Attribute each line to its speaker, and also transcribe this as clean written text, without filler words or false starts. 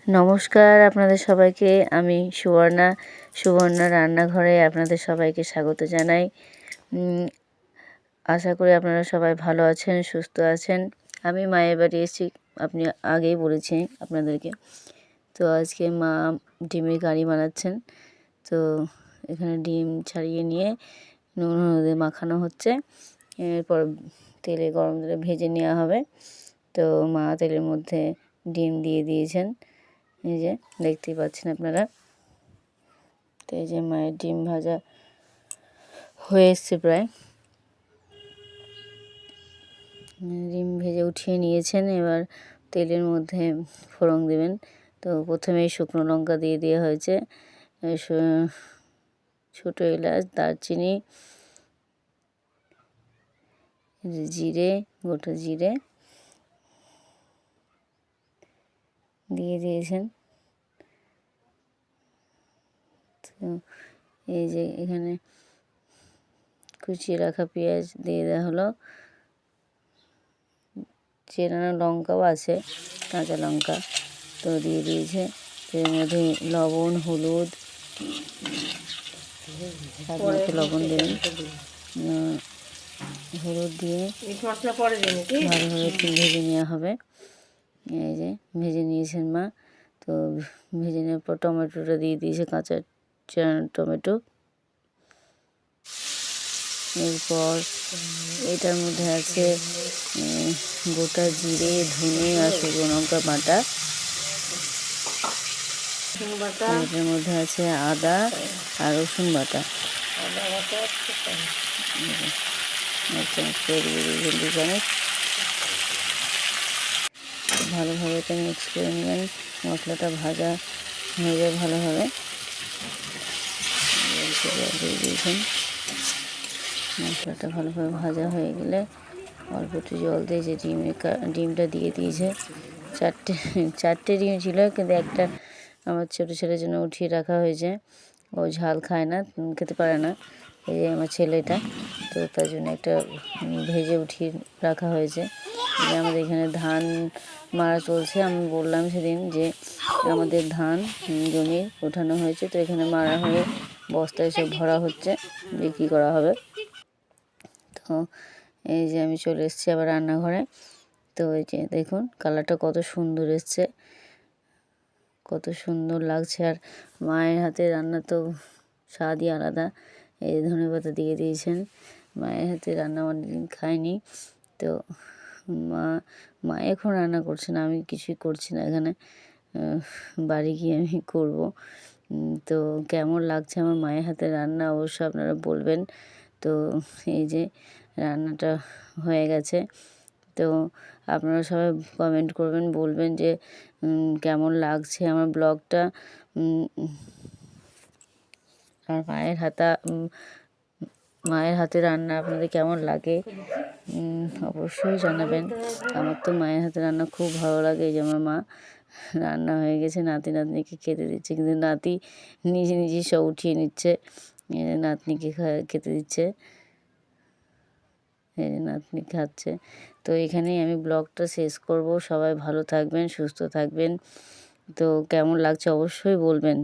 Speaker 1: নমস্কার আপনাদের সবাইকে। আমি সুবর্ণা রান্নাঘরে আপনাদের সবাইকে স্বাগত জানাই। আশা করি আপনারা সবাই ভালো আছেন, সুস্থ আছেন। আমি মায়ের বাড়ি এসেছি, আপনি আগেই বলেছি আপনাদেরকে। তো আজকে মা ডিমের কারি বানাচ্ছেন। তো এখানে ডিম ছাড়িয়ে নিয়ে নুন হলুদে মাখানো হচ্ছে। এরপর তেলে গরম তেলে ভেজে নেওয়া হবে। তো মা তেলের মধ্যে ডিম দিয়ে দিয়েছেন, এই যে দেখতেই পাচ্ছেন আপনারা। তো এই যে মায়ের ডিম ভাজা হয়ে এসছে প্রায়, ডিম ভেজে উঠিয়ে নিয়েছেন। এবার তেলের মধ্যে ফোড়ন দেবেন। তো প্রথমেই শুকনো লঙ্কা দিয়ে দেওয়া হয়েছে, ছোটো এলাচ, দারচিনি, জিরে, গোটা জিরে দিয়ে দিয়েছেন। তো এই যে এখানে কুচিয়ে রাখা পেঁয়াজ দিয়ে দেওয়া হলো, চেরানো লঙ্কাও আছে, কাঁচা লঙ্কা তো দিয়ে দিয়েছে। এর মধ্যে লবণ, হলুদ, স্বাদ মতো লবণ দেবেন, হলুদ দিয়ে ভালোভাবে একটু ভেজে নেওয়া হবে। এই যে ভেজে নিয়েছেন মা। তো ভেজে নেওয়ার পর টমেটোটা দিয়ে দিয়েছে, কাঁচা টমেটো। এরপর এটার মধ্যে আছে গোটা জিরে, ধনে আর শুকনো লঙ্কা বাটা। এটার মধ্যে আছে আদা আর রসুন বাটা। ভালোভাবে এটা মিক্স করে নেবেন। মশলাটা ভাজা হয়ে যায় ভালোভাবে। দিয়ে দিয়েছেন। মশলাটা ভালোভাবে ভাজা হয়ে গেলে অল্প একটু জল দিয়ে যে ডিমটা দিয়ে দিয়েছে। চারটে ডিম ছিল, কিন্তু একটা আমার ছোটো ছেলের জন্য উঠিয়ে রাখা হয়েছে। ও ঝাল খায় না, খেতে পারে না, এই যে আমার ছেলেটা। তো তার জন্য একটা ভেজে উঠিয়ে রাখা হয়েছে। যে আমাদের এখানে ধান মারা চলছে, আমি বললাম সেদিন যে আমাদের ধান জমি ওঠানো হয়েছে, তো এখানে মারা হয়ে বস্তায় সব ভরা হচ্ছে, বিক্রি করা হবে। তো এই যে আমি চলে এসেছি আবার রান্নাঘরে। তো এই যে দেখুন কালারটা কত সুন্দর এসছে, কত সুন্দর লাগছে। আর মায়ের হাতে রান্না তো স্বাদই আলাদা। এই ধনেপাতা দিয়ে দিয়েছেন। মায়ের হাতে রান্না অনেকদিন খাইনি। তো মা এখন রান্না করছে না, আমি কিছুই করছি না এখানে, বাড়ি গিয়ে আমি করব। তো কেমন লাগছে আমার মায়ের হাতে রান্না অবশ্যই আপনারা বলবেন। তো এই যে রান্নাটা হয়ে গেছে। তো আপনারা সবাই কমেন্ট করবেন, বলবেন যে কেমন লাগছে আমার ব্লগটা। আর মায়ের হাতে রান্না আপনাদের কেমন লাগে অবশ্যই জানাবেন। আমার তো মায়ের হাতে রান্না খুব ভালো লাগে। এই যে আমার মা রান্না হয়ে গেছে, নাতি নাতনিকে খেতে দিচ্ছে, কিন্তু নাতি নিজে সব উঠিয়ে নিচ্ছে, নাতনিকে খেতে দিচ্ছে, নাতনি খাচ্ছে। তো এখানেই আমি ব্লগটা শেষ করব। সবাই ভালো থাকবেন, সুস্থ থাকবেন। তো কেমন লাগছে অবশ্যই বলবেন।